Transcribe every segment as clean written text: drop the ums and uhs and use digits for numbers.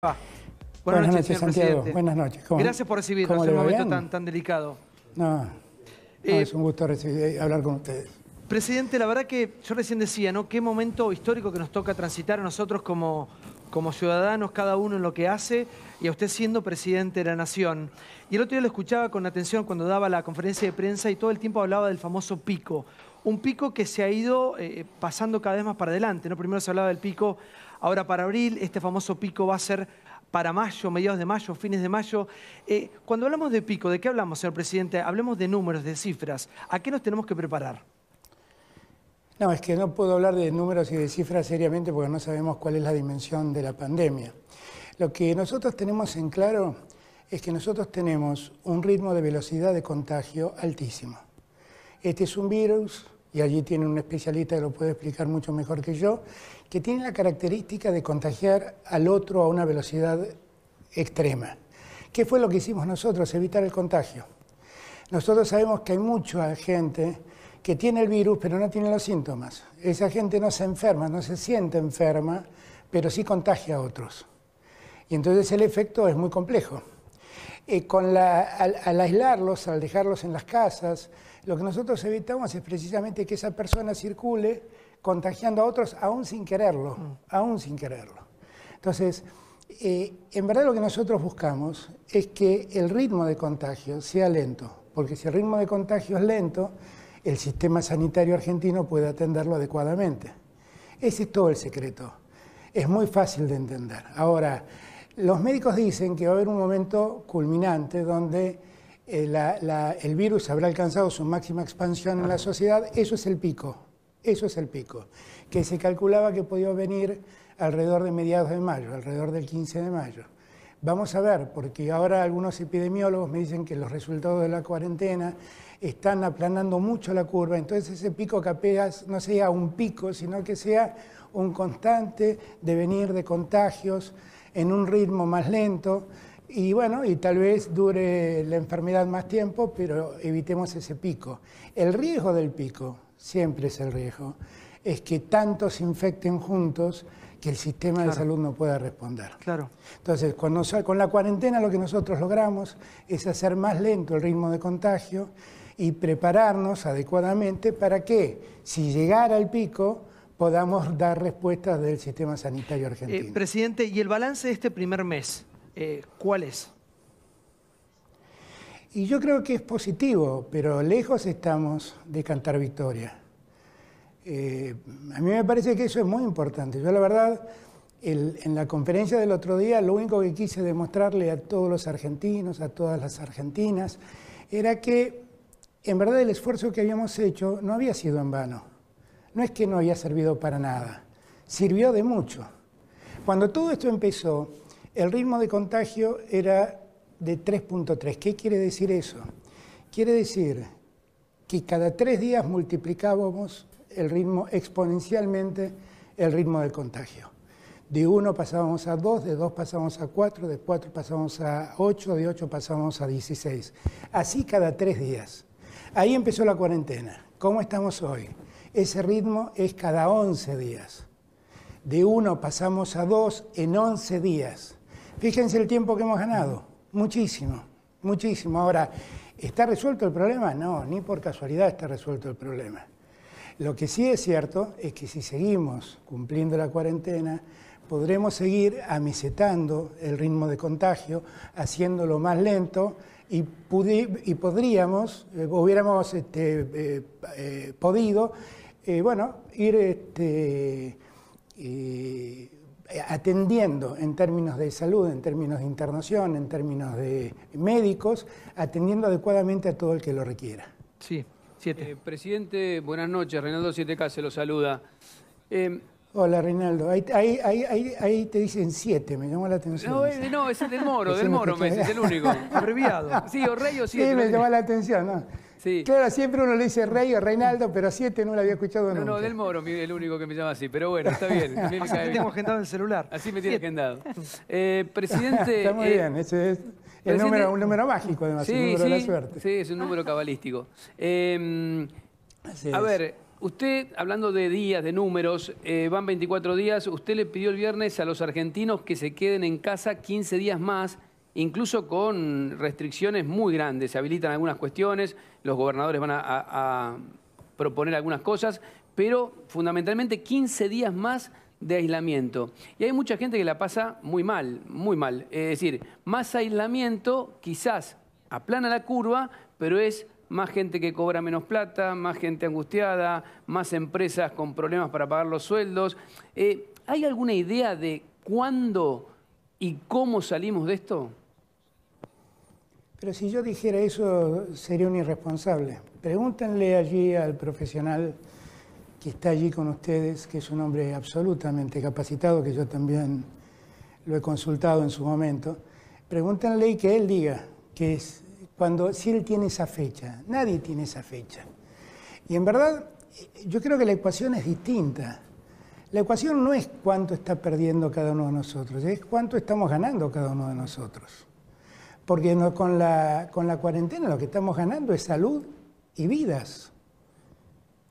Ah, buenas noches, señor Santiago. presidente. Buenas noches. Gracias por recibirnos en un momento tan delicado. No, es un gusto hablar con ustedes. Presidente, la verdad que yo recién decía, ¿no? Qué momento histórico que nos toca transitar a nosotros como ciudadanos, cada uno en lo que hace, y a usted siendo presidente de la Nación. Y el otro día lo escuchaba con atención cuando daba la conferencia de prensa y todo el tiempo hablaba del famoso pico. Un pico que se ha ido pasando cada vez más para adelante, ¿no? Primero se hablaba del pico ahora para abril, este famoso pico va a ser para mayo, mediados de mayo, fines de mayo. Cuando hablamos de pico, ¿de qué hablamos, señor presidente? Hablemos de números, de cifras. ¿A qué nos tenemos que preparar? No, es que no puedo hablar de números y de cifras seriamente porque no sabemos cuál es la dimensión de la pandemia. Lo que nosotros tenemos en claro es que nosotros tenemos un ritmo de velocidad de contagio altísimo. Este es un virus, y allí tiene un especialista que lo puede explicar mucho mejor que yo, que tiene la característica de contagiar al otro a una velocidad extrema. ¿Qué fue lo que hicimos nosotros? Evitar el contagio. Nosotros sabemos que hay mucha gente que tiene el virus pero no tiene los síntomas. Esa gente no se enferma, no se siente enferma, pero sí contagia a otros. Y entonces el efecto es muy complejo. Al aislarlos, al dejarlos en las casas, lo que nosotros evitamos es precisamente que esa persona circule contagiando a otros aún sin quererlo, aún sin quererlo. Entonces, en verdad lo que nosotros buscamos es que el ritmo de contagio sea lento, porque si el ritmo de contagio es lento, el sistema sanitario argentino puede atenderlo adecuadamente. Ese es todo el secreto. Es muy fácil de entender. Ahora, los médicos dicen que va a haber un momento culminante donde el virus habrá alcanzado su máxima expansión en la sociedad. Eso es el pico, que se calculaba que podía venir alrededor de mediados de mayo, alrededor del 15 de mayo. Vamos a ver, porque ahora algunos epidemiólogos me dicen que los resultados de la cuarentena están aplanando mucho la curva, entonces ese pico que apenas no sea un pico, sino que sea un constante devenir de contagios en un ritmo más lento, y bueno, y tal vez dure la enfermedad más tiempo, pero evitemos ese pico. El riesgo del pico, siempre es el riesgo, es que tantos se infecten juntos que el sistema de salud no pueda responder. Claro. Entonces, con la cuarentena lo que nosotros logramos es hacer más lento el ritmo de contagio y prepararnos adecuadamente para que, si llegara el pico, podamos dar respuestas del sistema sanitario argentino. Presidente, ¿y el balance de este primer mes, cuál es? Y yo creo que es positivo, pero lejos estamos de cantar victoria. A mí me parece que eso es muy importante. Yo la verdad, en la conferencia del otro día, lo único que quise demostrarle a todos los argentinos, a todas las argentinas, era que en verdad el esfuerzo que habíamos hecho no había sido en vano. No es que no había servido para nada, sirvió de mucho. Cuando todo esto empezó, el ritmo de contagio era de 3.3. ¿Qué quiere decir eso? Quiere decir que cada 3 días multiplicábamos el ritmo exponencialmente, el ritmo del contagio. De 1 pasábamos a 2, de 2 pasábamos a 4, de 4 pasábamos a 8, de 8 pasábamos a 16. Así cada 3 días. Ahí empezó la cuarentena. ¿Cómo estamos hoy? Ese ritmo es cada 11 días. De 1 pasamos a 2 en 11 días. Fíjense el tiempo que hemos ganado. Muchísimo, muchísimo. Ahora, ¿está resuelto el problema? No, ni por casualidad está resuelto el problema. Lo que sí es cierto es que si seguimos cumpliendo la cuarentena, podremos seguir amesetando el ritmo de contagio, haciéndolo más lento y hubiéramos podido ir atendiendo en términos de salud, en términos de internación, en términos de médicos, atendiendo adecuadamente a todo el que lo requiera. Sí. Presidente, buenas noches. Reinaldo 7K se lo saluda. Hola, Reinaldo. Ahí te dicen 7, me llamó la atención. No, es el del Moro, es el único. Abreviado. Sí, o Rey o 7. Sí, me llamó la atención, ¿no? Sí. Claro, siempre uno le dice Rey o Reinaldo, pero 7 no lo había escuchado nunca. No, del Moro, el único que me llama así, pero bueno, está bien. Así me tengo agendado en el celular. Así me tiene agendado. Presidente... Está muy bien, ese es un número mágico, además, el número de la suerte. Sí, es un número cabalístico. A ver, Usted, hablando de días, de números, van 24 días, usted le pidió el viernes a los argentinos que se queden en casa 15 días más, incluso con restricciones muy grandes. Se habilitan algunas cuestiones, los gobernadores van a proponer algunas cosas, pero fundamentalmente 15 días más de aislamiento. Y hay mucha gente que la pasa muy mal, muy mal. Es decir, más aislamiento quizás aplana la curva, pero es más gente que cobra menos plata, más gente angustiada, más empresas con problemas para pagar los sueldos. ¿Hay alguna idea de cuándo y cómo salimos de esto? Pero si yo dijera eso, sería un irresponsable. Pregúntenle allí al profesional que está allí con ustedes, que es un hombre absolutamente capacitado, que yo también lo he consultado en su momento. Pregúntenle y que él diga que es si él tiene esa fecha. Nadie tiene esa fecha. Y en verdad, yo creo que la ecuación es distinta. La ecuación no es cuánto está perdiendo cada uno de nosotros, es cuánto estamos ganando cada uno de nosotros. Porque con la cuarentena lo que estamos ganando es salud y vidas.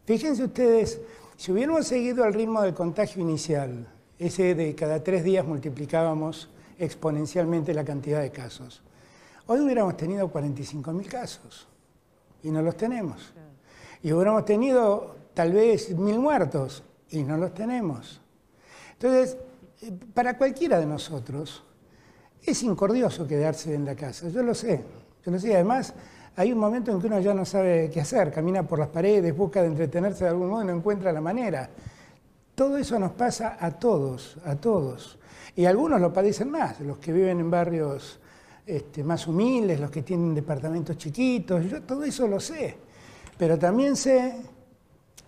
Fíjense ustedes, si hubiéramos seguido el ritmo del contagio inicial, ese de cada 3 días multiplicábamos exponencialmente la cantidad de casos, hoy hubiéramos tenido 45.000 casos y no los tenemos. Y hubiéramos tenido tal vez 1.000 muertos y no los tenemos. Entonces, para cualquiera de nosotros es incordioso quedarse en la casa, yo lo sé. Además, hay un momento en que uno ya no sabe qué hacer, camina por las paredes, busca de entretenerse de algún modo y no encuentra la manera. Todo eso nos pasa a todos, a todos. Y algunos lo padecen más, los que viven en barrios más humildes, los que tienen departamentos chiquitos, yo todo eso lo sé. Pero también sé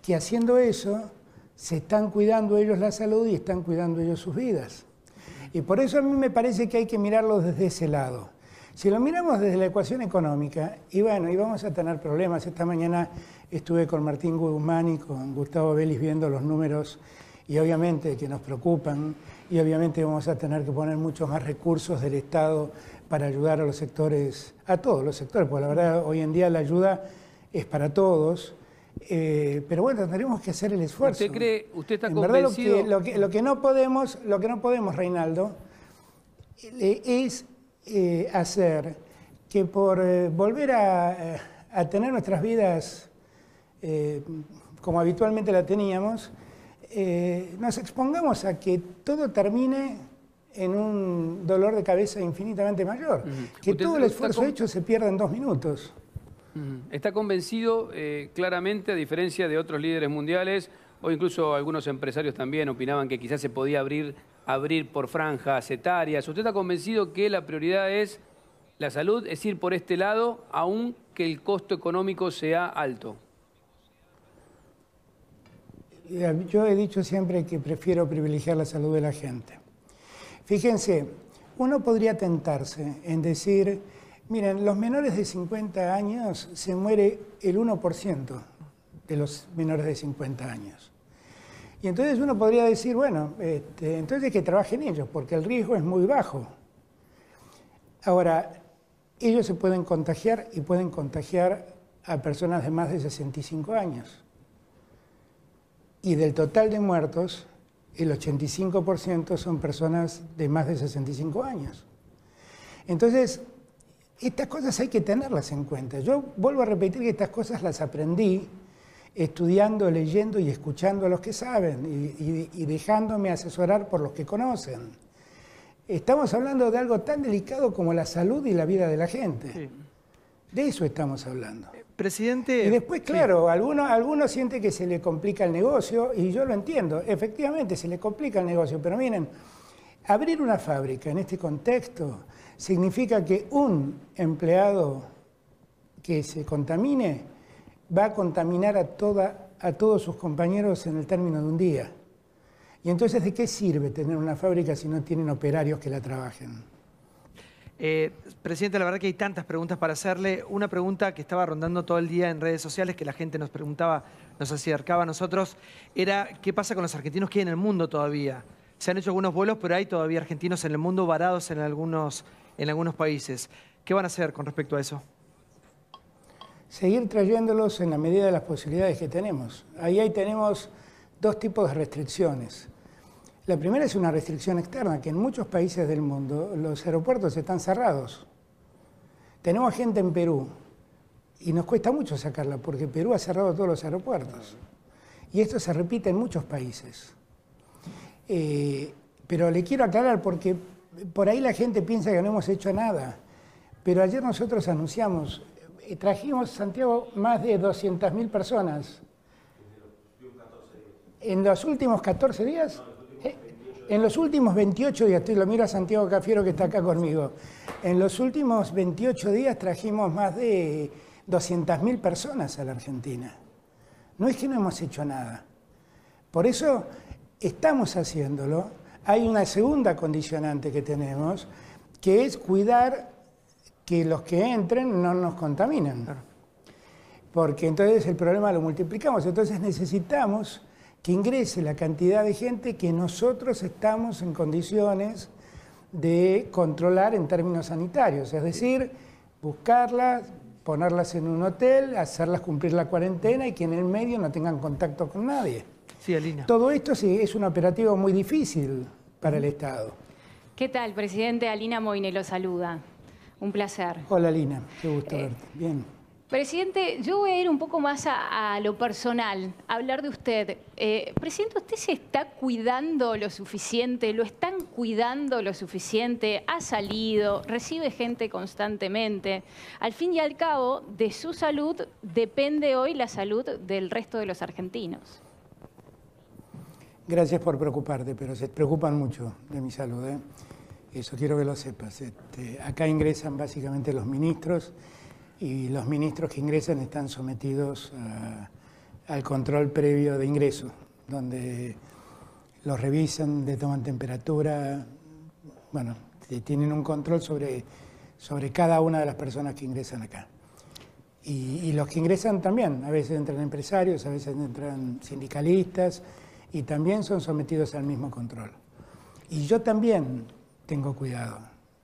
que haciendo eso se están cuidando ellos la salud y están cuidando ellos sus vidas. Y por eso a mí me parece que hay que mirarlo desde ese lado. Si lo miramos desde la ecuación económica, y bueno, y vamos a tener problemas. Esta mañana estuve con Martín Guzmán y con Gustavo Vélez viendo los números, y obviamente que nos preocupan, y obviamente vamos a tener que poner muchos más recursos del Estado para ayudar a los sectores, a todos los sectores, porque la verdad hoy en día la ayuda es para todos, pero bueno, tendremos que hacer el esfuerzo. ¿Usted está convencido? En verdad lo que no podemos, Reinaldo, es hacer que por volver a tener nuestras vidas como habitualmente la teníamos, nos expongamos a que todo termine en un dolor de cabeza infinitamente mayor. Que todo el esfuerzo hecho se pierda en 2 minutos. ¿Está convencido claramente, a diferencia de otros líderes mundiales, o incluso algunos empresarios también opinaban que quizás se podía abrir por franjas etarias? ¿Usted está convencido que la prioridad es la salud, es ir por este lado, aunque el costo económico sea alto? Yo he dicho siempre que prefiero privilegiar la salud de la gente. Fíjense, uno podría tentarse en decir, miren, los menores de 50 años se muere el 1% de los menores de 50 años. Y entonces uno podría decir, bueno, entonces que trabajen ellos, porque el riesgo es muy bajo. Ahora, ellos se pueden contagiar y pueden contagiar a personas de más de 65 años. Y del total de muertos, el 85% son personas de más de 65 años. Entonces, estas cosas hay que tenerlas en cuenta. Yo vuelvo a repetir que estas cosas las aprendí estudiando, leyendo y escuchando a los que saben y dejándome asesorar por los que conocen. Estamos hablando de algo tan delicado como la salud y la vida de la gente. Sí. De eso estamos hablando. Presidente... Y después, claro, sí, algunos sienten que se le complica el negocio, y yo lo entiendo. Efectivamente, se le complica el negocio, pero miren, abrir una fábrica en este contexto significa que un empleado que se contamine va a contaminar a todos sus compañeros en el término de un día. Y entonces, ¿de qué sirve tener una fábrica si no tienen operarios que la trabajen? Presidente, la verdad que hay tantas preguntas para hacerle. Una pregunta que estaba rondando todo el día en redes sociales, que la gente nos preguntaba, nos acercaba a nosotros, era ¿qué pasa con los argentinos que hay en el mundo todavía? Se han hecho algunos vuelos, pero hay todavía argentinos en el mundo varados en algunos países. ¿Qué van a hacer con respecto a eso? seguir trayéndolos en la medida de las posibilidades que tenemos. Ahí tenemos dos tipos de restricciones. La primera es una restricción externa, que en muchos países del mundo los aeropuertos están cerrados. Tenemos gente en Perú y nos cuesta mucho sacarla porque Perú ha cerrado todos los aeropuertos. Y esto se repite en muchos países. Pero le quiero aclarar porque por ahí la gente piensa que no hemos hecho nada. Pero ayer nosotros anunciamos, trajimos, Santiago, más de 200.000 personas. ¿En los últimos 14 días? En los últimos 28 días, lo miro a Santiago Cafiero que está acá conmigo. En los últimos 28 días trajimos más de 200.000 personas a la Argentina. No es que no hemos hecho nada. Por eso estamos haciéndolo. Hay una segunda condicionante que tenemos, que es cuidar que los que entren no nos contaminen. Porque entonces el problema lo multiplicamos. Entonces necesitamos que ingrese la cantidad de gente que nosotros estamos en condiciones de controlar en términos sanitarios. Es decir, buscarlas, ponerlas en un hotel, hacerlas cumplir la cuarentena y que en el medio no tengan contacto con nadie. Sí, Alina. Todo esto sí, es un operativo muy difícil para el Estado. ¿Qué tal, presidente? Alina Moine lo saluda. Un placer. Hola, Alina. Qué gusto verte. Bien. Presidente, yo voy a ir un poco más a lo personal, a hablar de usted. Presidente, ¿usted se está cuidando lo suficiente? ¿Lo están cuidando lo suficiente? ¿Ha salido? ¿Recibe gente constantemente? Al fin y al cabo, de su salud depende hoy la salud del resto de los argentinos. Gracias por preocuparte, pero se preocupan mucho de mi salud, ¿eh? Eso quiero que lo sepas. Acá ingresan básicamente los ministros y los ministros que ingresan están sometidos al control previo de ingreso, donde los revisan, le toman temperatura, bueno, tienen un control sobre cada una de las personas que ingresan acá. Y los que ingresan también, a veces entran empresarios, a veces entran sindicalistas y también son sometidos al mismo control. Y yo también tengo cuidado,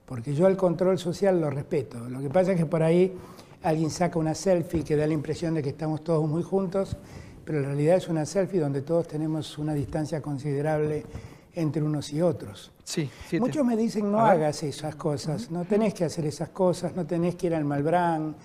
porque yo el control social lo respeto. Lo que pasa es que por ahí alguien saca una selfie que da la impresión de que estamos todos muy juntos, pero en realidad es una selfie donde todos tenemos una distancia considerable entre unos y otros. Sí, muchos me dicen, no hagas esas cosas, no tenés que hacer esas cosas, no tenés que ir al Malbrán,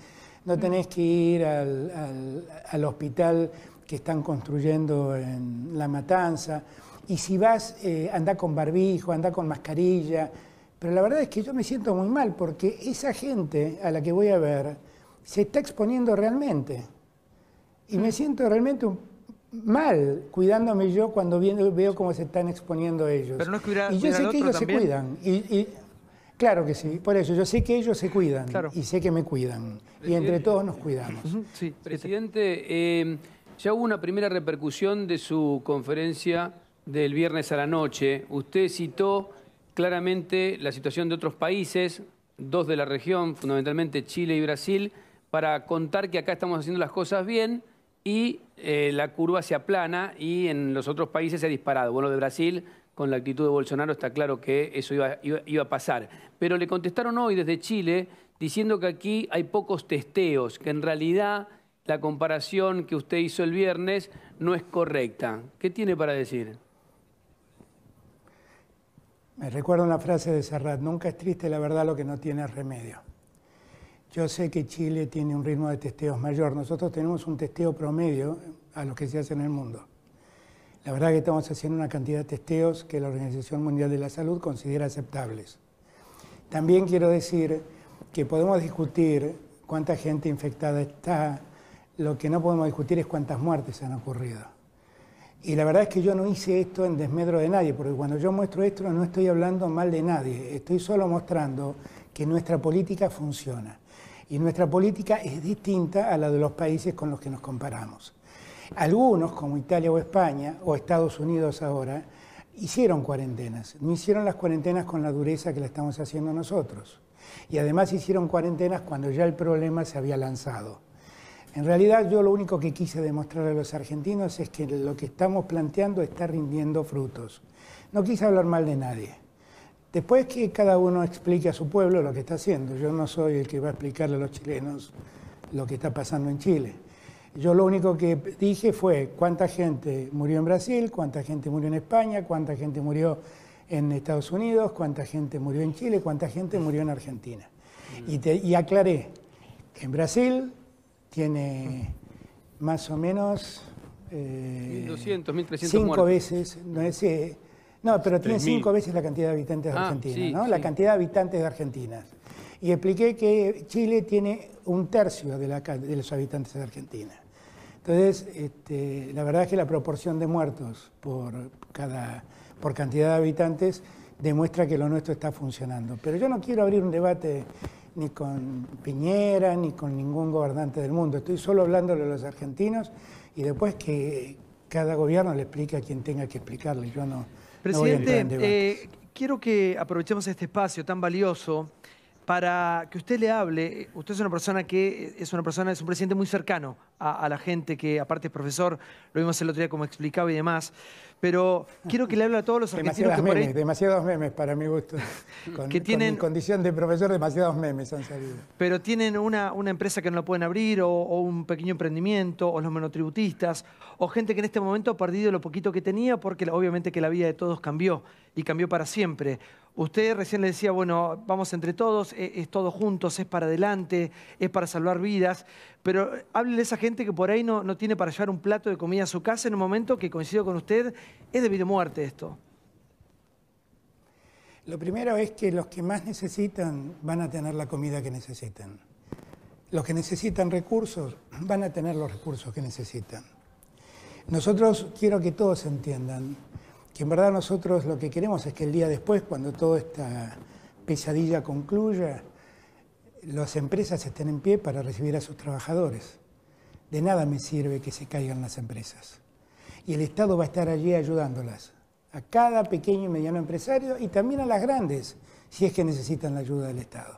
no tenés que ir al hospital que están construyendo en La Matanza, y si vas, anda con barbijo, anda con mascarilla. Pero la verdad es que yo me siento muy mal, porque esa gente a la que voy a ver se está exponiendo realmente. Y me siento realmente mal cuidándome yo cuando veo cómo se están exponiendo ellos. Pero no es cuidar, y yo sé que ellos también se cuidan. Claro que sí, por eso yo sé que ellos se cuidan, claro, y sé que me cuidan. Y entre todos nos cuidamos. Sí, presidente, ya hubo una primera repercusión de su conferencia del viernes a la noche. Usted citó claramente la situación de otros países, dos de la región, fundamentalmente Chile y Brasil, para contar que acá estamos haciendo las cosas bien y la curva se aplana y en los otros países se ha disparado. Bueno, de Brasil, con la actitud de Bolsonaro, está claro que eso iba a pasar. Pero le contestaron hoy desde Chile diciendo que aquí hay pocos testeos, que en realidad la comparación que usted hizo el viernes no es correcta. ¿Qué tiene para decir? Me recuerdo una frase de Serrat: nunca es triste la verdad lo que no tiene remedio. Yo sé que Chile tiene un ritmo de testeos mayor. Nosotros tenemos un testeo promedio a lo que se hace en el mundo. La verdad que estamos haciendo una cantidad de testeos que la Organización Mundial de la Salud considera aceptables. También quiero decir que podemos discutir cuánta gente infectada está. Lo que no podemos discutir es cuántas muertes han ocurrido. Y la verdad es que yo no hice esto en desmedro de nadie, porque cuando yo muestro esto no estoy hablando mal de nadie, estoy solo mostrando que nuestra política funciona. Y nuestra política es distinta a la de los países con los que nos comparamos. Algunos, como Italia o España, o Estados Unidos ahora, hicieron cuarentenas. No hicieron las cuarentenas con la dureza que la estamos haciendo nosotros. Y además hicieron cuarentenas cuando ya el problema se había lanzado. En realidad yo lo único que quise demostrar a los argentinos es que lo que estamos planteando está rindiendo frutos. No quise hablar mal de nadie. Después que cada uno explique a su pueblo lo que está haciendo. Yo no soy el que va a explicarle a los chilenos lo que está pasando en Chile. Yo lo único que dije fue cuánta gente murió en Brasil, cuánta gente murió en España, cuánta gente murió en Estados Unidos, cuánta gente murió en Chile, cuánta gente murió en Argentina. Y aclaré, en Brasil tiene más o menos 1.200, 1.300 5 muertos. veces, pero tiene 5 veces la cantidad de habitantes de Argentina, sí, ¿no? sí. La cantidad de habitantes de Argentina. Y expliqué que Chile tiene 1/3 de los habitantes de Argentina. Entonces, la verdad es que la proporción de muertos por cantidad de habitantes demuestra que lo nuestro está funcionando. Pero yo no quiero abrir un debate ni con Piñera, ni con ningún gobernante del mundo. Estoy solo hablando de los argentinos y después que cada gobierno le explique a quien tenga que explicarle. Yo no voy a entrar en Presidente, debate. quiero que aprovechemos este espacio tan valioso para que usted le hable. Usted es una persona que es un presidente muy cercano a la gente, que aparte es profesor, lo vimos el otro día como explicaba y demás, pero quiero que le hable a todos los argentinos que por ahí... Demasiados memes para mi gusto. Con mi condición de profesor, demasiados memes han salido. Pero tienen una empresa que no la pueden abrir, o un pequeño emprendimiento, o los monotributistas, o gente que en este momento ha perdido lo poquito que tenía, porque obviamente que la vida de todos cambió, y cambió para siempre. Usted recién le decía, bueno, vamos entre todos, es todos juntos, es para adelante, es para salvar vidas, pero háblele a esa gente que por ahí no tiene para llevar un plato de comida a su casa en un momento que, coincido con usted, es de vida o muerte esto. Lo primero es que los que más necesitan van a tener la comida que necesitan. Los que necesitan recursos van a tener los recursos que necesitan. Nosotros, quiero que todos entiendan que en verdad nosotros lo que queremos es que el día después, cuando toda esta pesadilla concluya, las empresas estén en pie para recibir a sus trabajadores. De nada me sirve que se caigan las empresas. Y el Estado va a estar allí ayudándolas, a cada pequeño y mediano empresario y también a las grandes, si es que necesitan la ayuda del Estado.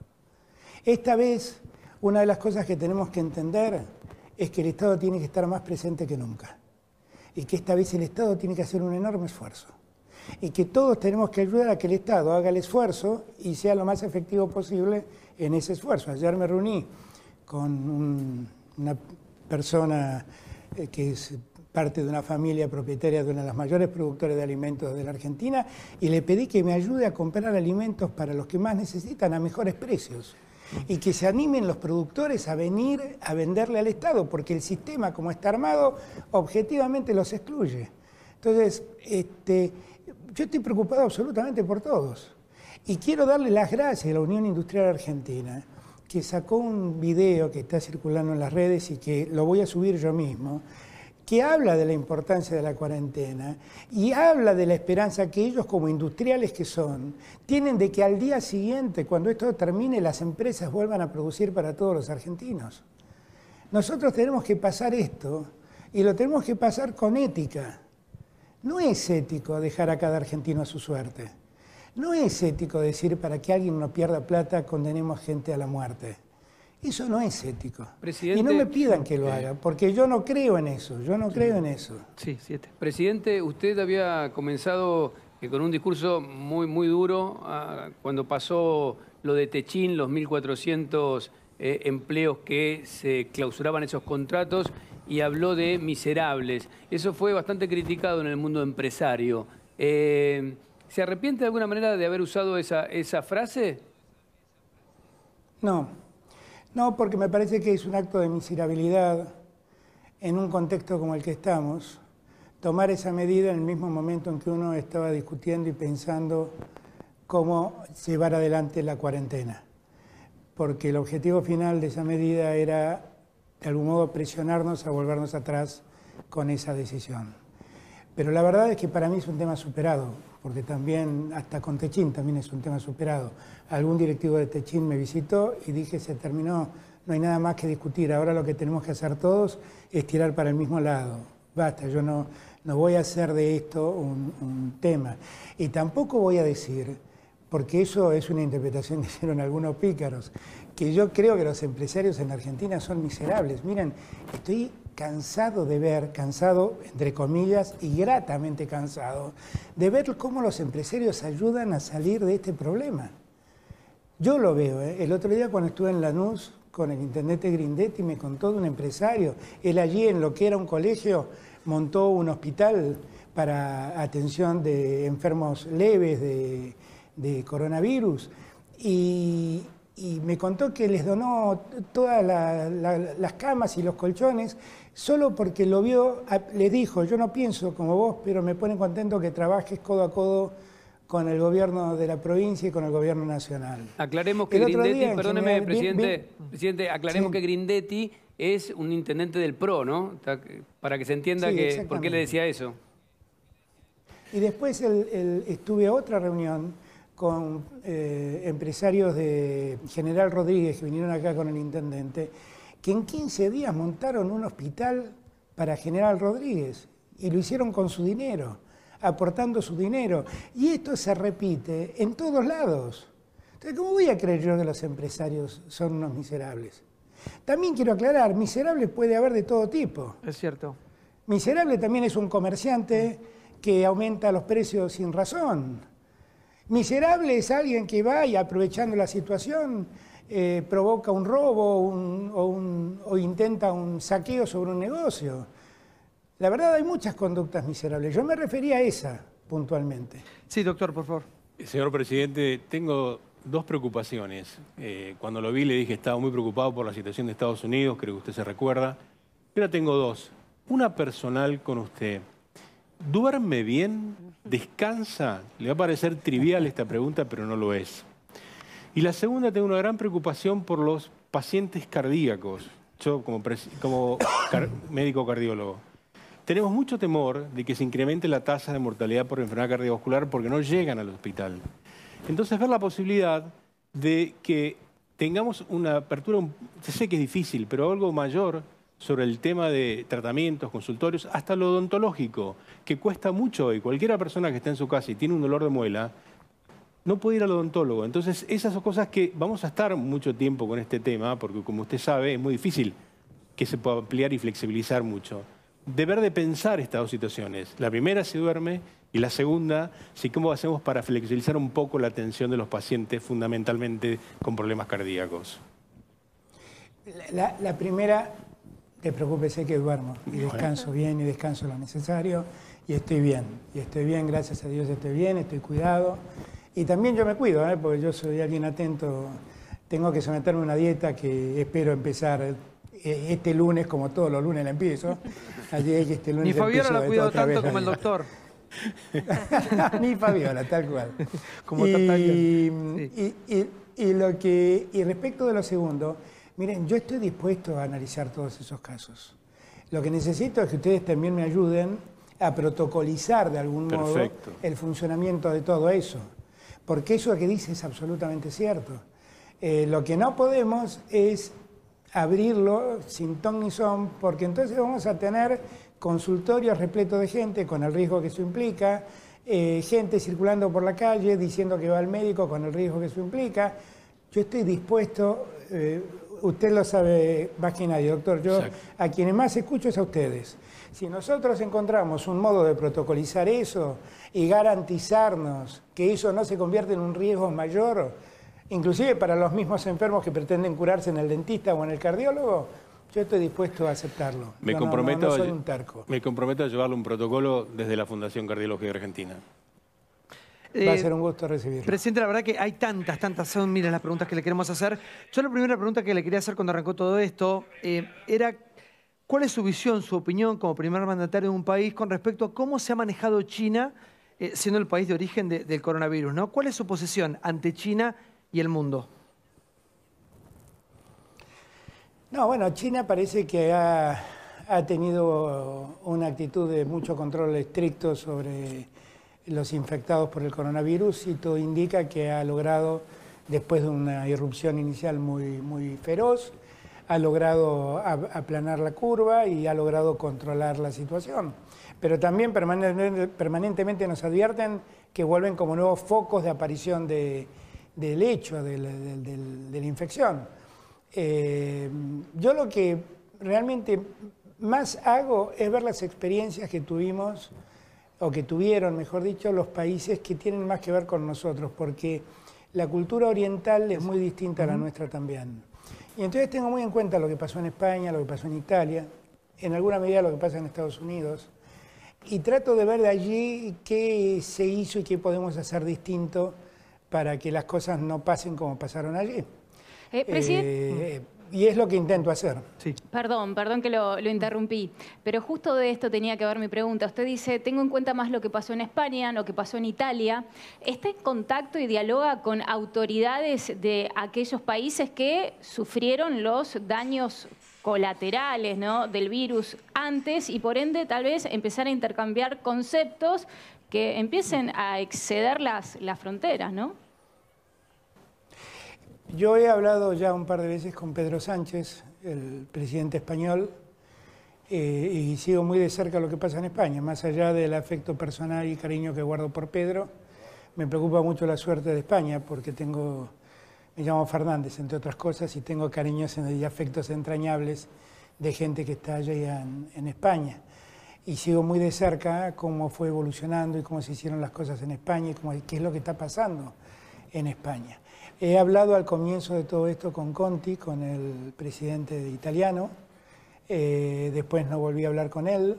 Esta vez, una de las cosas que tenemos que entender es que el Estado tiene que estar más presente que nunca. Y que esta vez el Estado tiene que hacer un enorme esfuerzo. Y que todos tenemos que ayudar a que el Estado haga el esfuerzo y sea lo más efectivo posible en ese esfuerzo. Ayer me reuní con una persona que es parte de una familia propietaria de una de las mayores productoras de alimentos de la Argentina y le pedí que me ayude a comprar alimentos para los que más necesitan a mejores precios. Y que se animen los productores a venir a venderle al Estado, porque el sistema, como está armado, objetivamente los excluye. Entonces, yo estoy preocupado absolutamente por todos. Y quiero darle las gracias a la Unión Industrial Argentina, que sacó un video que está circulando en las redes y que lo voy a subir yo mismo, que habla de la importancia de la cuarentena y habla de la esperanza que ellos, como industriales que son, tienen de que al día siguiente, cuando esto termine, las empresas vuelvan a producir para todos los argentinos. Nosotros tenemos que pasar esto y lo tenemos que pasar con ética. No es ético dejar a cada argentino a su suerte. No es ético decir para que alguien no pierda plata condenemos gente a la muerte. Eso no es ético. Presidente, y no me pidan que lo haga, porque yo no creo en eso, Sí, 7. Presidente, usted había comenzado con un discurso muy duro cuando pasó lo de Techín, los 1.400 empleos que se clausuraban esos contratos, y habló de miserables. Eso fue bastante criticado en el mundo empresario. ¿Se arrepiente de alguna manera de haber usado esa frase? No, porque me parece que es un acto de miserabilidad en un contexto como el que estamos, tomar esa medida en el mismo momento en que uno estaba discutiendo y pensando cómo llevar adelante la cuarentena. Porque el objetivo final de esa medida era, de algún modo, presionarnos a volvernos atrás con esa decisión. Pero la verdad es que para mí es un tema superado, porque también, hasta con Techín también es un tema superado. Algún directivo de Techín me visitó y dije, se terminó, no hay nada más que discutir, ahora lo que tenemos que hacer todos es tirar para el mismo lado. Basta, yo no voy a hacer de esto un tema. Y tampoco voy a decir, porque eso es una interpretación que hicieron algunos pícaros, que yo creo que los empresarios en Argentina son miserables. Miren, estoy cansado de ver, cansado entre comillas y gratamente cansado, de ver cómo los empresarios ayudan a salir de este problema. Yo lo veo, El otro día cuando estuve en Lanús con el intendente Grindetti, me contó de un empresario. Él allí, en lo que era un colegio, montó un hospital para atención de enfermos leves de coronavirus. Y me contó que les donó todas las camas y los colchones solo porque lo vio, le dijo, yo no pienso como vos, pero me pone contento que trabajes codo a codo con el gobierno de la provincia y con el gobierno nacional. Aclaremos que Grindetti, perdóneme, presidente, aclaremos que Grindetti es un intendente del PRO, ¿no? Para que se entienda por qué le decía eso. Y después estuve a otra reunión con empresarios de General Rodríguez que vinieron acá con el intendente, que en 15 días montaron un hospital para General Rodríguez y lo hicieron con su dinero, aportando su dinero. Y esto se repite en todos lados. Entonces, ¿cómo voy a creer yo que los empresarios son unos miserables? También quiero aclarar, miserable puede haber de todo tipo. Es cierto. Miserable también es un comerciante que aumenta los precios sin razón. Miserable es alguien que va y, aprovechando la situación, provoca un robo o intenta un saqueo sobre un negocio. La verdad, hay muchas conductas miserables. Yo me refería a esa puntualmente. Sí, doctor, por favor. Señor presidente, tengo dos preocupaciones. Cuando lo vi le dije que estaba muy preocupado por la situación de Estados Unidos, creo que usted se recuerda. Pero tengo dos. Una personal con usted. ¿Duerme bien? ¿Descansa? Le va a parecer trivial esta pregunta, pero no lo es. Y la segunda, tengo una gran preocupación por los pacientes cardíacos. Yo, como médico cardiólogo, tenemos mucho temor de que se incremente la tasa de mortalidad por enfermedad cardiovascular porque no llegan al hospital. Entonces, ver la posibilidad de que tengamos una apertura, sé que es difícil, pero algo mayor sobre el tema de tratamientos, consultorios, hasta lo odontológico, que cuesta mucho hoy. Cualquiera persona que está en su casa y tiene un dolor de muela, no puede ir al odontólogo. Entonces, esas son cosas que vamos a estar mucho tiempo con este tema, porque como usted sabe, es muy difícil que se pueda ampliar y flexibilizar mucho. Deber de pensar estas dos situaciones. La primera, si duerme, y la segunda, si cómo hacemos para flexibilizar un poco la atención de los pacientes, fundamentalmente con problemas cardíacos. La primera, te preocupes, sé que duermo y descanso bien y descanso lo necesario y estoy bien. Y estoy bien, gracias a Dios estoy bien, estoy cuidado. Y también yo me cuido, porque yo soy alguien atento. Tengo que someterme a una dieta que espero empezar este lunes, como todos los lunes la empiezo. Este lunes ni Fabiola la cuidó tanto como el doctor. Ni Fabiola, tal cual. Como y respecto de lo segundo, miren, yo estoy dispuesto a analizar todos esos casos. Lo que necesito es que ustedes también me ayuden a protocolizar de algún modo el funcionamiento de todo eso. Porque eso que dice es absolutamente cierto. Lo que no podemos es abrirlo sin ton ni son, porque entonces vamos a tener consultorios repletos de gente, con el riesgo que eso implica, gente circulando por la calle diciendo que va al médico con el riesgo que eso implica. Yo estoy dispuesto, usted lo sabe más que nadie, doctor, yo a quienes más escucho es a ustedes. Si nosotros encontramos un modo de protocolizar eso y garantizarnos que eso no se convierte en un riesgo mayor, inclusive para los mismos enfermos que pretenden curarse en el dentista o en el cardiólogo, yo estoy dispuesto a aceptarlo. Me comprometo a llevarle un protocolo desde la Fundación Cardiológica Argentina. Va a ser un gusto recibirlo. Presidente, la verdad que hay tantas, son miles las preguntas que le queremos hacer. Yo la primera pregunta que le quería hacer cuando arrancó todo esto era ¿cuál es su visión, su opinión como primer mandatario de un país con respecto a cómo se ha manejado China siendo el país de origen del coronavirus, ¿no? ¿Cuál es su posición ante China y el mundo? No, bueno, China parece que ha tenido una actitud de mucho control estricto sobre los infectados por el coronavirus y todo indica que ha logrado, después de una irrupción inicial muy feroz, ha logrado aplanar la curva y ha logrado controlar la situación. Pero también permanentemente nos advierten que vuelven como nuevos focos de aparición del hecho de la infección. Yo lo que realmente más hago es ver las experiencias que tuvimos, o que tuvieron, mejor dicho, los países que tienen más que ver con nosotros, porque la cultura oriental es muy distinta a la nuestra también. Y entonces tengo muy en cuenta lo que pasó en España, lo que pasó en Italia, en alguna medida lo que pasa en Estados Unidos, y trato de ver de allí qué se hizo y qué podemos hacer distinto para que las cosas no pasen como pasaron allí. Y es lo que intento hacer. Sí. Perdón que lo interrumpí, pero justo de esto tenía que ver mi pregunta. Usted dice, tengo en cuenta más lo que pasó en España, lo que pasó en Italia. ¿Está en contacto y dialoga con autoridades de aquellos países que sufrieron los daños colaterales, ¿no?, del virus antes y por ende tal vez empezar a intercambiar conceptos que empiecen a exceder las fronteras, ¿no? Yo he hablado ya un par de veces con Pedro Sánchez, el presidente español, y sigo muy de cerca lo que pasa en España. Más allá del afecto personal y cariño que guardo por Pedro, me preocupa mucho la suerte de España porque me llamo Fernández, entre otras cosas, y tengo cariños y afectos entrañables de gente que está allá en España. Y sigo muy de cerca cómo fue evolucionando y cómo se hicieron las cosas en España y qué es lo que está pasando en España. He hablado al comienzo de todo esto con Conti, con el presidente italiano, después no volví a hablar con él,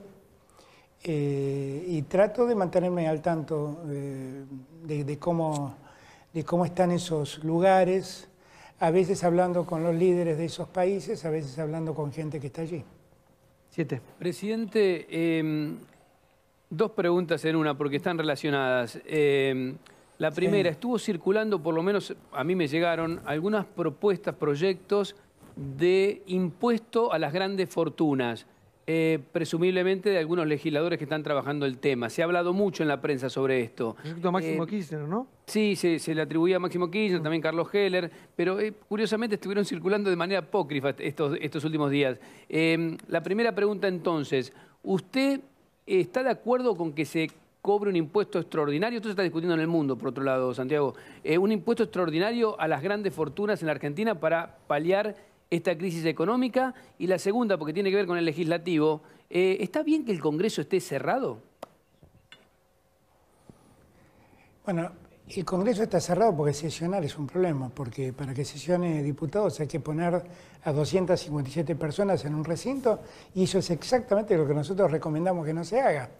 y trato de mantenerme al tanto de cómo están esos lugares, a veces hablando con los líderes de esos países, a veces hablando con gente que está allí. 7. Presidente, dos preguntas en una porque están relacionadas. La primera, estuvo circulando, por lo menos a mí me llegaron, algunas propuestas, proyectos de impuesto a las grandes fortunas, presumiblemente de algunos legisladores que están trabajando el tema. Se ha hablado mucho en la prensa sobre esto. Respecto a Máximo Kirchner, ¿no? Sí, se le atribuía a Máximo Kirchner, también Carlos Heller, pero curiosamente estuvieron circulando de manera apócrifa estos últimos días. La primera pregunta entonces, ¿usted está de acuerdo con que se cobre un impuesto extraordinario? Esto se está discutiendo en el mundo, por otro lado, Santiago. Un impuesto extraordinario a las grandes fortunas en la Argentina para paliar esta crisis económica. Y la segunda, porque tiene que ver con el legislativo, ¿está bien que el Congreso esté cerrado? Bueno, el Congreso está cerrado porque sesionar es un problema, porque para que sesione diputados hay que poner a 257 personas en un recinto y eso es exactamente lo que nosotros recomendamos que no se haga.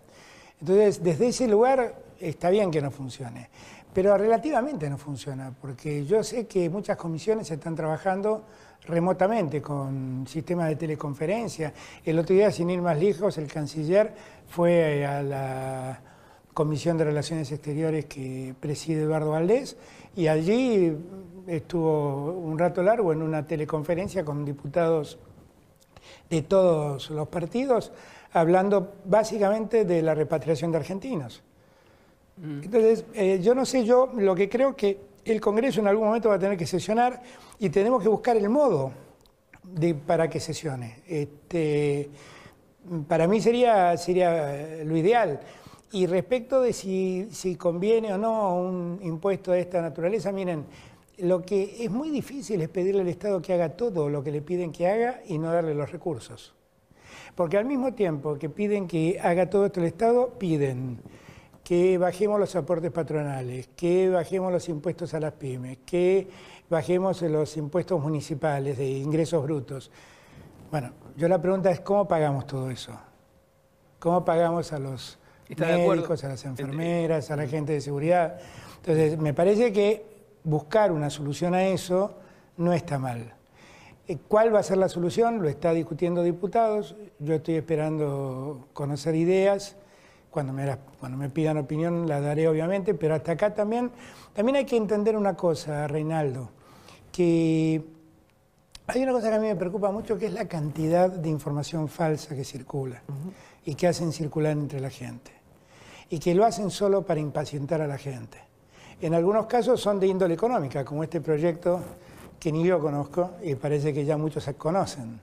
Entonces, desde ese lugar está bien que no funcione, pero relativamente no funciona, porque yo sé que muchas comisiones están trabajando remotamente con sistemas de teleconferencia. El otro día, sin ir más lejos, el canciller fue a la Comisión de Relaciones Exteriores que preside Eduardo Valdés y allí estuvo un rato largo en una teleconferencia con diputados de todos los partidos, hablando básicamente de la repatriación de argentinos. Entonces, yo no sé, yo lo que creo que el Congreso en algún momento va a tener que sesionar y tenemos que buscar el modo para que sesione. Para mí sería lo ideal. Y respecto de si conviene o no un impuesto de esta naturaleza, miren, lo que es muy difícil es pedirle al Estado que haga todo lo que le piden que haga y no darle los recursos. Porque al mismo tiempo que piden que haga todo esto el Estado, piden que bajemos los aportes patronales, que bajemos los impuestos a las pymes, que bajemos los impuestos municipales de ingresos brutos. Bueno, yo la pregunta es ¿cómo pagamos todo eso? ¿Cómo pagamos a los médicos, a las enfermeras, a la gente de seguridad? Entonces, me parece que buscar una solución a eso no está mal. ¿Cuál va a ser la solución? Lo está discutiendo diputados. Yo estoy esperando conocer ideas. Cuando me pidan opinión la daré obviamente, pero hasta acá también hay que entender una cosa, Reinaldo, que hay una cosa que a mí me preocupa mucho, que es la cantidad de información falsa que circula y que hacen circular entre la gente. Y que lo hacen solo para impacientar a la gente. En algunos casos son de índole económica, como este proyecto que ni yo conozco y parece que ya muchos conocen.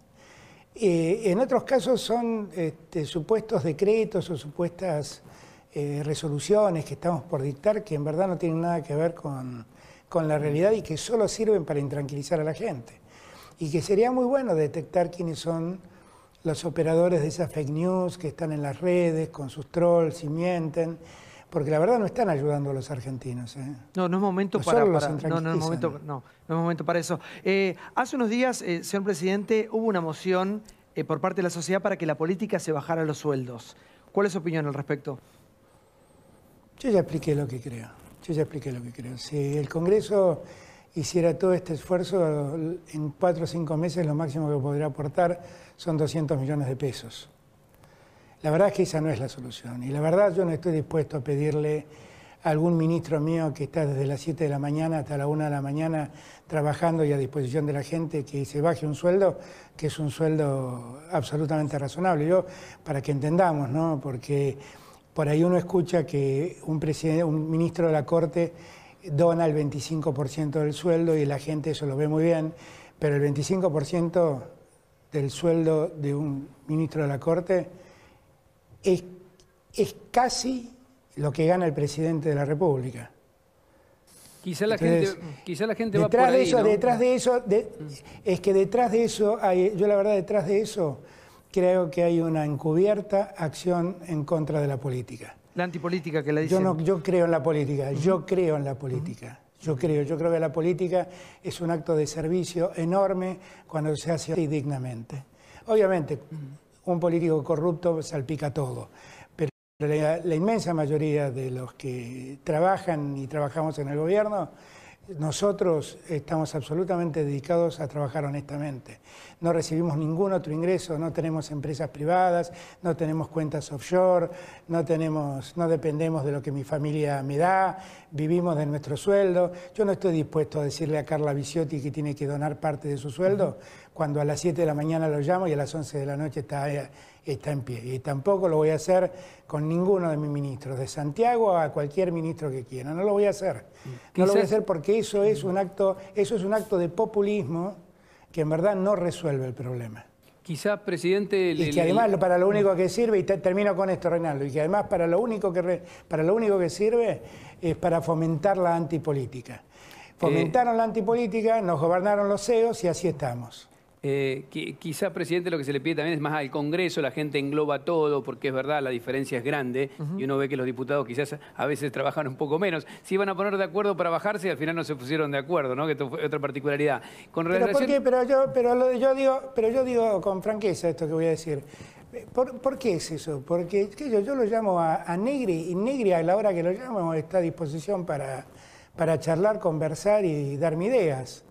En otros casos son supuestos decretos o supuestas resoluciones que estamos por dictar que en verdad no tienen nada que ver con la realidad y que solo sirven para intranquilizar a la gente. Y que sería muy bueno detectar quiénes son los operadores de esas fake news que están en las redes con sus trolls y mienten, porque la verdad no están ayudando a los argentinos. No, no es momento No para... solo los no es momento, no es momento para eso. Hace unos días, señor presidente, hubo una moción por parte de la sociedad para que la política se bajara los sueldos. ¿Cuál es su opinión al respecto? Yo ya expliqué lo que creo. Si el Congreso hiciera todo este esfuerzo, en 4 o 5 meses lo máximo que podría aportar son 200 millones de pesos. La verdad es que esa no es la solución. Y la verdad yo no estoy dispuesto a pedirle a algún ministro mío que está desde las 7 de la mañana hasta la 1 de la mañana trabajando y a disposición de la gente que se baje un sueldo, que es un sueldo absolutamente razonable. Yo, para que entendamos, ¿no? Porque por ahí uno escucha que un ministro de la Corte dona el 25% del sueldo y la gente eso lo ve muy bien, pero el 25% del sueldo de un ministro de la Corte es casi lo que gana el presidente de la República. Quizá la gente va por Detrás de ahí, eso, ¿no? detrás de eso, yo la verdad detrás de eso creo que hay una encubierta acción en contra de la política. La antipolítica que le dicen. Yo creo en la política, yo creo en la política. Yo creo que la política es un acto de servicio enorme cuando se hace dignamente. Obviamente, un político corrupto salpica todo, pero la inmensa mayoría de los que trabajan y trabajamos en el gobierno, nosotros estamos absolutamente dedicados a trabajar honestamente. No recibimos ningún otro ingreso, no tenemos empresas privadas, no tenemos cuentas offshore, no dependemos de lo que mi familia me da, vivimos de nuestro sueldo. Yo no estoy dispuesto a decirle a Carla Bisiotti que tiene que donar parte de su sueldo cuando a las 7 de la mañana lo llamo y a las 11 de la noche está en pie. Y tampoco lo voy a hacer con ninguno de mis ministros, de Santiago a cualquier ministro que quiera. No lo voy a hacer. No lo voy a hacer porque eso es un acto de populismo que en verdad no resuelve el problema. Quizás, presidente... Y que además para lo único que sirve, y termino con esto, Reinaldo, y que además para lo único que sirve es para fomentar la antipolítica. Fomentaron la antipolítica, nos gobernaron los CEOs y así estamos. Quizá, presidente, lo que se le pide también es más al Congreso, la gente engloba todo, porque es verdad, la diferencia es grande, y uno ve que los diputados quizás a veces trabajan un poco menos. Se iban a poner de acuerdo para bajarse y al final no se pusieron de acuerdo, ¿no? Que esto fue otra particularidad. Con relación... Pero yo digo con franqueza esto que voy a decir. ¿Por qué es eso? Porque yo lo llamo a Negri, y Negri a la hora que lo llamo está a disposición para charlar, conversar y darme ideas.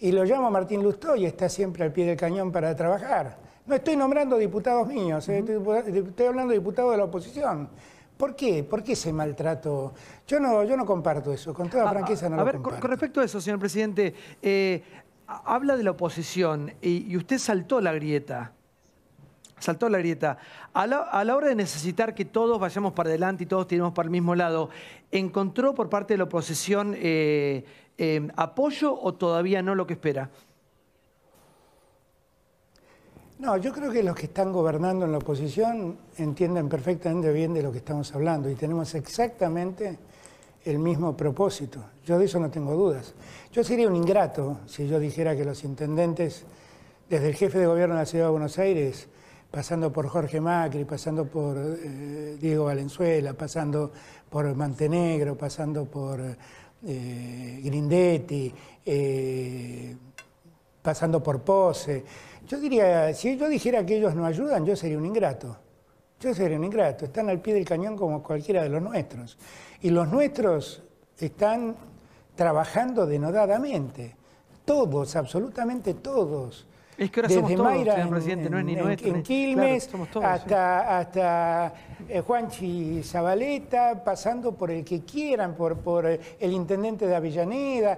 Y lo llamo Martín Lustó y está siempre al pie del cañón para trabajar. No estoy nombrando diputados míos, estoy hablando de diputados de la oposición. ¿Por qué? ¿Por qué ese maltrato? Yo no comparto eso, con toda franqueza no lo comparto. Con respecto a eso, señor presidente, habla de la oposición y usted saltó la grieta. Saltó la grieta. A la hora de necesitar que todos vayamos para adelante y todos tiremos para el mismo lado, ¿encontró por parte de la oposición apoyo o todavía no lo que espera? No, yo creo que los que están gobernando en la oposición entienden perfectamente bien de lo que estamos hablando y tenemos exactamente el mismo propósito. Yo de eso no tengo dudas. Yo sería un ingrato si yo dijera que los intendentes, desde el jefe de gobierno de la Ciudad de Buenos Aires, pasando por Jorge Macri, pasando por Diego Valenzuela, pasando por Montenegro, pasando por Grindetti, pasando por Pose. Yo diría, si yo dijera que ellos no ayudan, yo sería un ingrato. Yo sería un ingrato. Están al pie del cañón como cualquiera de los nuestros. Y los nuestros están trabajando denodadamente. Todos, absolutamente todos. Es que ahora somos todos, Mayra, señor presidente, no es ni nuestro. En Quilmes, claro, somos todos, hasta Juanchi Zabaleta, pasando por el que quieran, por el intendente de Avellaneda.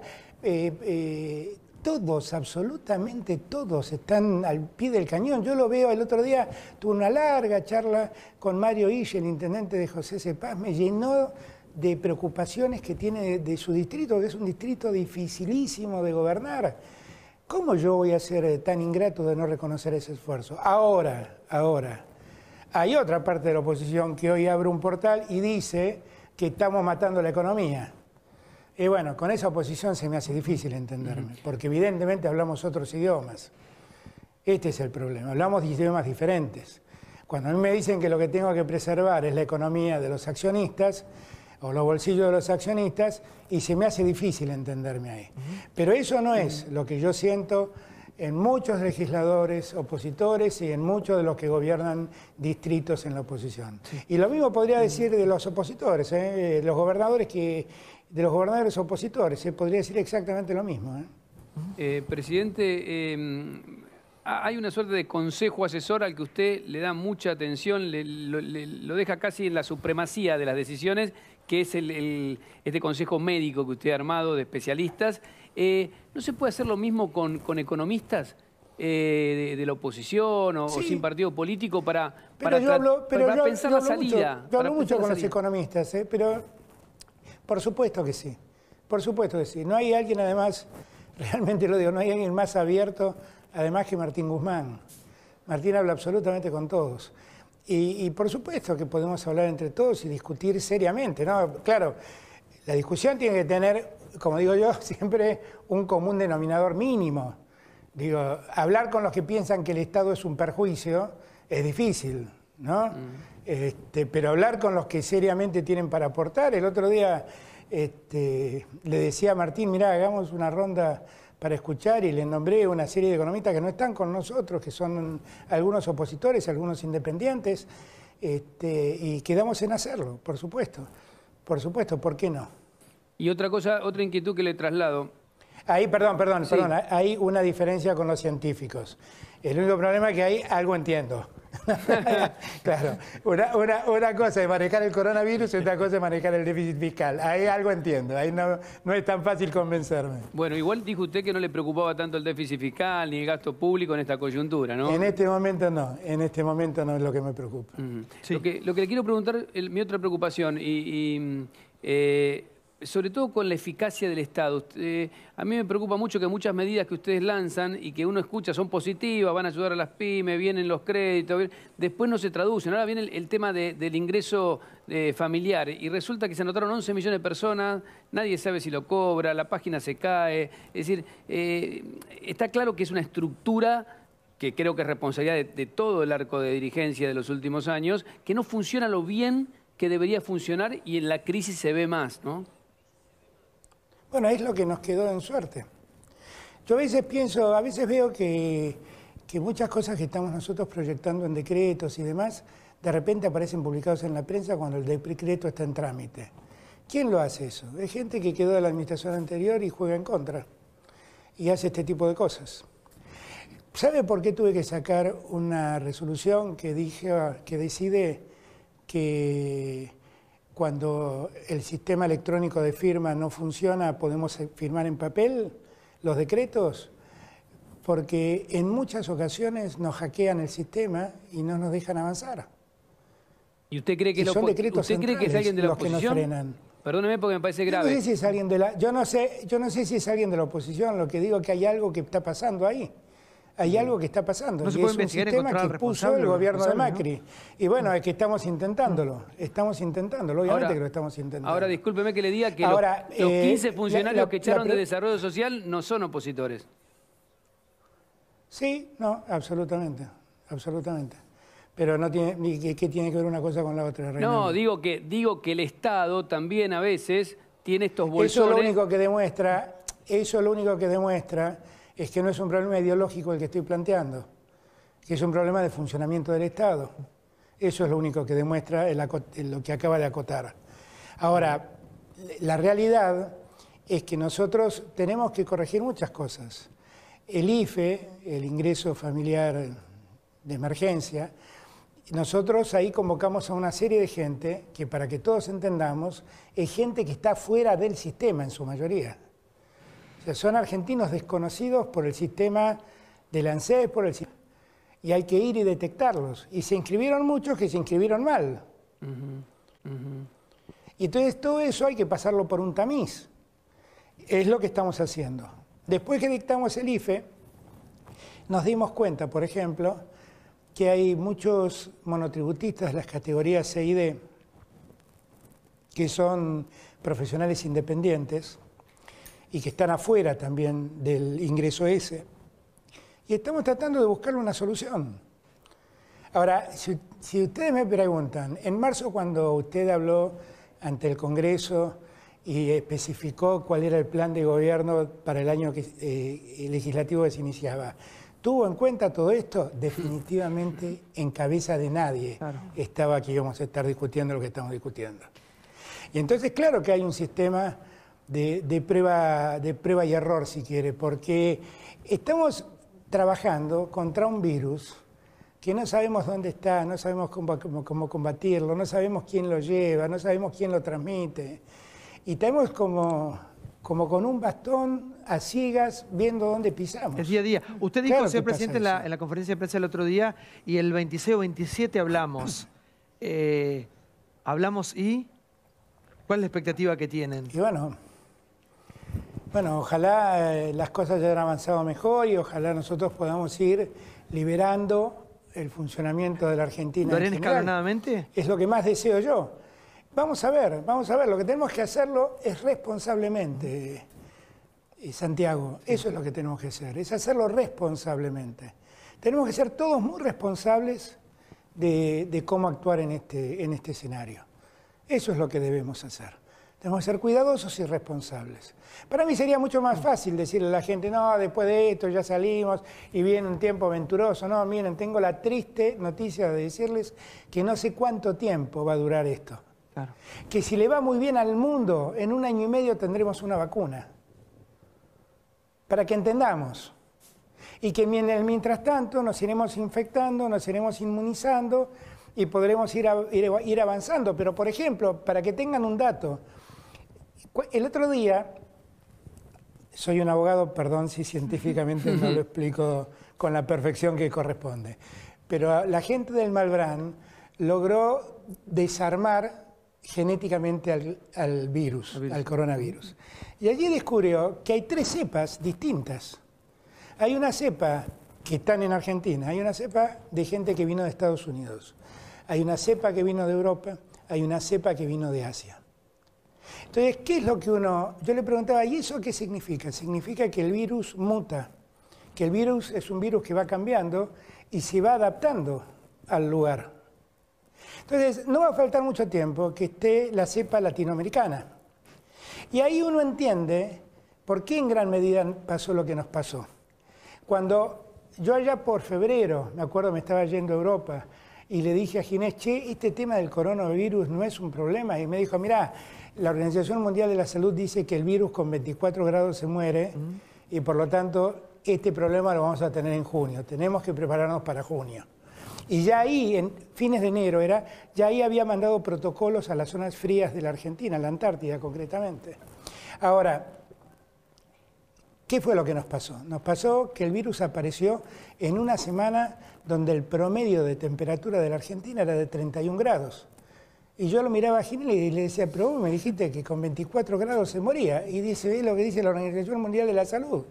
Todos, absolutamente todos, están al pie del cañón. Yo lo veo, el otro día tuve una larga charla con Mario Ille, el intendente de José C. Paz, me llenó de preocupaciones que tiene de su distrito, que es un distrito dificilísimo de gobernar. ¿Cómo yo voy a ser tan ingrato de no reconocer ese esfuerzo? Ahora, hay otra parte de la oposición que hoy abre un portal y dice que estamos matando la economía. Y bueno, con esa oposición se me hace difícil entenderme, porque evidentemente hablamos otros idiomas. Este es el problema, hablamos de idiomas diferentes. Cuando a mí me dicen que lo que tengo que preservar es la economía de los accionistas, o los bolsillos de los accionistas, y se me hace difícil entenderme ahí. Pero eso no es lo que yo siento en muchos legisladores opositores y en muchos de los que gobiernan distritos en la oposición. Y lo mismo podría decir de los opositores, de los gobernadores opositores, podría decir exactamente lo mismo. Presidente, hay una suerte de consejo asesor al que usted le da mucha atención, lo deja casi en la supremacía de las decisiones, que es este consejo médico que usted ha armado de especialistas. ¿No se puede hacer lo mismo con economistas de la oposición o sin partido político para pensar la salida? Yo hablo mucho con los economistas, pero por supuesto que sí. Por supuesto que sí. No hay alguien, además, realmente lo digo, no hay alguien más abierto, además, que Martín Guzmán. Martín habla absolutamente con todos. Y por supuesto que podemos hablar entre todos y discutir seriamente, ¿no? Claro, la discusión tiene que tener, como digo yo, siempre un común denominador mínimo. Digo, hablar con los que piensan que el Estado es un perjuicio es difícil, ¿no? Pero hablar con los que seriamente tienen para aportar. El otro día le decía a Martín, mirá, hagamos una ronda para escuchar, y le nombré una serie de economistas que no están con nosotros, que son algunos opositores, algunos independientes, y quedamos en hacerlo, por supuesto. Por supuesto, ¿por qué no? Y otra cosa, otra inquietud que le traslado. Ahí, perdón, hay una diferencia con los científicos. El único problema es que ahí algo entiendo. Claro, una cosa es manejar el coronavirus y otra cosa es manejar el déficit fiscal. Ahí algo entiendo, ahí no es tan fácil convencerme. Bueno, igual dijo usted que no le preocupaba tanto el déficit fiscal ni el gasto público en esta coyuntura, ¿no? En este momento no es lo que me preocupa. Sí. Lo que le quiero preguntar, mi otra preocupación, sobre todo con la eficacia del Estado. A mí me preocupa mucho que muchas medidas que ustedes lanzan y que uno escucha son positivas, van a ayudar a las pymes, vienen los créditos, después no se traducen. Ahora viene el tema del ingreso familiar y resulta que se anotaron 11 millones de personas, nadie sabe si lo cobra, la página se cae. Es decir, está claro que es una estructura que creo que es responsabilidad de todo el arco de dirigencia de los últimos años, que no funciona lo bien que debería funcionar y en la crisis se ve más, ¿no? Bueno, es lo que nos quedó en suerte. Yo a veces veo que muchas cosas que estamos nosotros proyectando en decretos y demás, de repente aparecen publicados en la prensa cuando el decreto está en trámite. ¿Quién lo hace eso? Es gente que quedó de la administración anterior y juega en contra. Y hace este tipo de cosas. ¿Sabe por qué tuve que sacar una resolución que decide que cuando el sistema electrónico de firma no funciona, podemos firmar en papel los decretos? Porque en muchas ocasiones nos hackean el sistema y no nos dejan avanzar. ¿Y usted cree que, son decretos ¿usted cree que es alguien de la los que oposición? nos frenan? Perdóneme porque me parece grave. Yo no sé si es alguien de la, yo no sé si es alguien de la oposición, lo que digo es que hay algo que está pasando ahí. Hay algo que está pasando. No se y puede es un investigar sistema que puso el gobierno de Macri. ¿No? Y bueno, es que estamos intentándolo. Obviamente que lo estamos intentando. Ahora, discúlpeme que le diga que los 15 funcionarios que echaron de Desarrollo Social no son opositores. Sí, no, absolutamente. Pero no tiene, ¿qué tiene que ver una cosa con la otra? Reinaldo? No, digo que el Estado también a veces tiene estos bolsones. Eso lo único que demuestra es que no es un problema ideológico el que estoy planteando, que es un problema de funcionamiento del Estado. Eso es lo único que demuestra lo que acaba de acotar. Ahora, la realidad es que nosotros tenemos que corregir muchas cosas. El IFE, el ingreso familiar de emergencia, nosotros ahí convocamos a una serie de gente que, para que todos entendamos, es gente que está fuera del sistema en su mayoría. O sea, son argentinos desconocidos por el sistema del ANSES, y hay que ir y detectarlos. Y se inscribieron muchos que se inscribieron mal. Y entonces todo eso hay que pasarlo por un tamiz. Es lo que estamos haciendo. Después que dictamos el IFE, nos dimos cuenta, por ejemplo, que hay muchos monotributistas de las categorías C y D que son profesionales independientes y que están afuera también del ingreso ese. Y estamos tratando de buscarle una solución. Ahora, si ustedes me preguntan, en marzo cuando usted habló ante el Congreso y especificó cuál era el plan de gobierno para el año legislativo que se iniciaba. ¿Tuvo en cuenta todo esto? Definitivamente en cabeza de nadie estaba que íbamos a estar discutiendo lo que estamos discutiendo. Y entonces, claro que hay un sistema de prueba y error, si quiere, porque estamos trabajando contra un virus que no sabemos dónde está, no sabemos cómo combatirlo, no sabemos quién lo lleva, no sabemos quién lo transmite. Y estamos como con un bastón a ciegas viendo dónde pisamos. El día a día. Usted dijo, señor presidente, en la conferencia de prensa el otro día, y el 26 o 27 hablamos. Hablamos y... ¿Cuál es la expectativa que tienen? Y bueno, ojalá las cosas ya hayan avanzado mejor y ojalá nosotros podamos ir liberando el funcionamiento de la Argentina. ¿Lo harán escalonadamente? Es lo que más deseo yo. Vamos a ver, lo que tenemos que hacerlo es responsablemente, Santiago, eso es lo que tenemos que hacer, es hacerlo responsablemente. Tenemos que ser todos muy responsables de cómo actuar en este escenario. Eso es lo que debemos hacer. Tenemos que ser cuidadosos y responsables. Para mí sería mucho más fácil decirle a la gente, no, después de esto ya salimos y viene un tiempo venturoso. No, miren, tengo la triste noticia de decirles que no sé cuánto tiempo va a durar esto. Claro. Que si le va muy bien al mundo, en 1 año y medio tendremos una vacuna. Para que entendamos. Y que mientras tanto nos iremos infectando, nos iremos inmunizando y podremos ir avanzando. Pero, por ejemplo, para que tengan un dato, el otro día, soy un abogado, perdón si científicamente no lo explico con la perfección que corresponde, pero la gente del Malbrán logró desarmar genéticamente al virus, al coronavirus. Y allí descubrió que hay 3 cepas distintas. Hay una cepa que están en Argentina, hay una cepa de gente que vino de Estados Unidos, hay una cepa que vino de Europa, hay una cepa que vino de Asia. Entonces, ¿qué es lo que yo le preguntaba, ¿y eso qué significa? Significa que el virus muta, que el virus es un virus que va cambiando y se va adaptando al lugar. Entonces, no va a faltar mucho tiempo que esté la cepa latinoamericana. Y ahí uno entiende por qué en gran medida pasó lo que nos pasó. Cuando yo allá por febrero, me acuerdo, me estaba yendo a Europa y le dije a Ginés, che, este tema del coronavirus no es un problema. Y me dijo, mirá, la Organización Mundial de la Salud dice que el virus con 24 grados se muere y por lo tanto este problema lo vamos a tener en junio. Tenemos que prepararnos para junio. Y ya ahí, en fines de enero ya ahí había mandado protocolos a las zonas frías de la Argentina, la Antártida concretamente. Ahora, ¿qué fue lo que nos pasó? Nos pasó que el virus apareció en una semana donde el promedio de temperatura de la Argentina era de 31 grados. Y yo lo miraba a Ginés y le decía, pero vos me dijiste que con 24 grados se moría. Y dice, ve lo que dice la Organización Mundial de la Salud.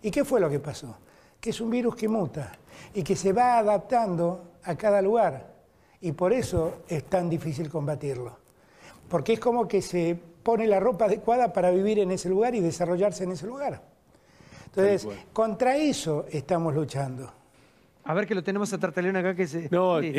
¿Y qué fue lo que pasó? Que es un virus que muta y que se va adaptando a cada lugar. Y por eso es tan difícil combatirlo. Porque es como que se pone la ropa adecuada para vivir en ese lugar y desarrollarse en ese lugar. Entonces, contra eso estamos luchando. A ver, que lo tenemos a Tartaleón acá que se... No, sí.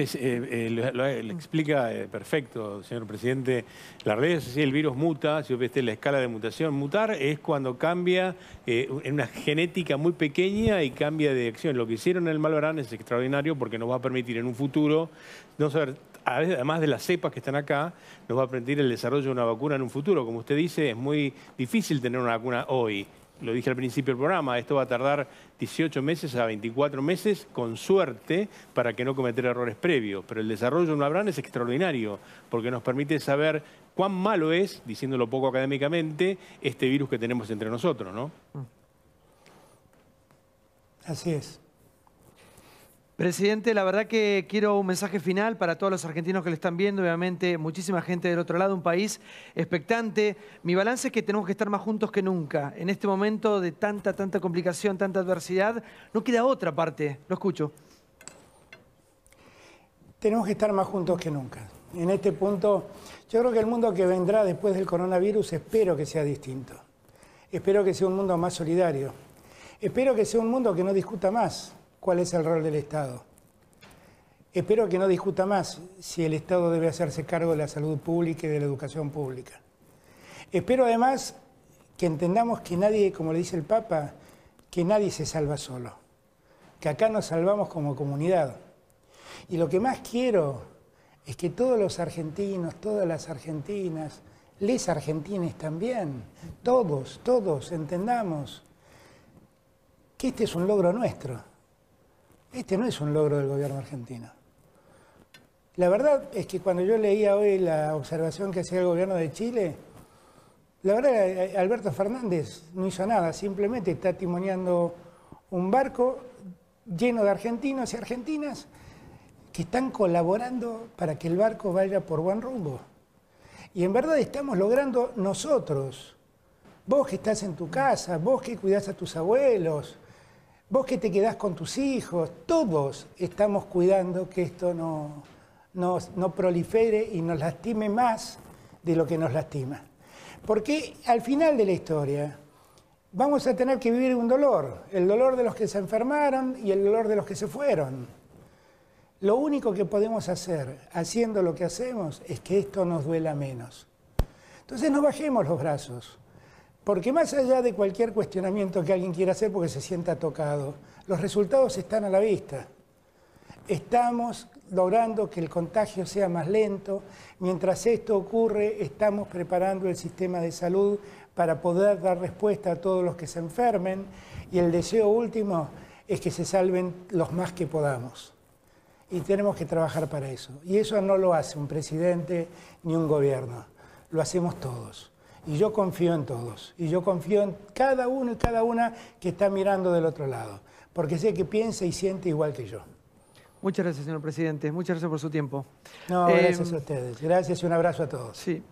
lo explica perfecto, señor presidente. La realidad es así, el virus muta, si usted ve la escala de mutación. Mutar es cuando cambia en una genética muy pequeña y cambia de acción. Lo que hicieron en el Malbrán es extraordinario porque nos va a permitir en un futuro, no saber, además de las cepas que están acá, nos va a permitir el desarrollo de una vacuna en un futuro. Como usted dice, es muy difícil tener una vacuna hoy. Lo dije al principio del programa, esto va a tardar 18 meses a 24 meses, con suerte, para que no cometer errores previos. Pero el desarrollo de un Malbrán es extraordinario, porque nos permite saber cuán malo es, diciéndolo poco académicamente, este virus que tenemos entre nosotros, ¿no? Así es. Presidente, la verdad que quiero un mensaje final para todos los argentinos que le están viendo, obviamente muchísima gente del otro lado, un país expectante. Mi balance es que tenemos que estar más juntos que nunca. En este momento de tanta complicación, tanta adversidad, no queda otra parte. Lo escucho. Tenemos que estar más juntos que nunca. En este punto, yo creo que el mundo que vendrá después del coronavirus, espero que sea distinto. Espero que sea un mundo más solidario. Espero que sea un mundo que no discuta más cuál es el rol del Estado. Espero que no discuta más si el Estado debe hacerse cargo de la salud pública y de la educación pública. Espero además que entendamos que nadie, como le dice el Papa, que nadie se salva solo, que acá nos salvamos como comunidad. Y lo que más quiero es que todos los argentinos, todas las argentinas, les argentines también, todos entendamos que este es un logro nuestro. Este no es un logro del gobierno argentino. La verdad es que cuando yo leía hoy la observación que hacía el gobierno de Chile, la verdad Alberto Fernández no hizo nada, simplemente está timoneando un barco lleno de argentinos y argentinas que están colaborando para que el barco vaya por buen rumbo. Y en verdad estamos logrando nosotros, vos que estás en tu casa, vos que cuidás a tus abuelos, vos que te quedás con tus hijos, todos estamos cuidando que esto no prolifere y nos lastime más de lo que nos lastima. Porque al final de la historia vamos a tener que vivir un dolor, el dolor de los que se enfermaron y el dolor de los que se fueron. Lo único que podemos hacer, haciendo lo que hacemos, es que esto nos duela menos. Entonces no bajemos los brazos, porque más allá de cualquier cuestionamiento que alguien quiera hacer porque se sienta tocado, los resultados están a la vista. Estamos logrando que el contagio sea más lento. Mientras esto ocurre, estamos preparando el sistema de salud para poder dar respuesta a todos los que se enfermen. Y el deseo último es que se salven los más que podamos. Y tenemos que trabajar para eso. Y eso no lo hace un presidente ni un gobierno. Lo hacemos todos. Y yo confío en todos. Y yo confío en cada uno y cada una que está mirando del otro lado. Porque sé que piensa y siente igual que yo. Muchas gracias, señor presidente. Muchas gracias por su tiempo. No, gracias a ustedes. Gracias y un abrazo a todos. Sí.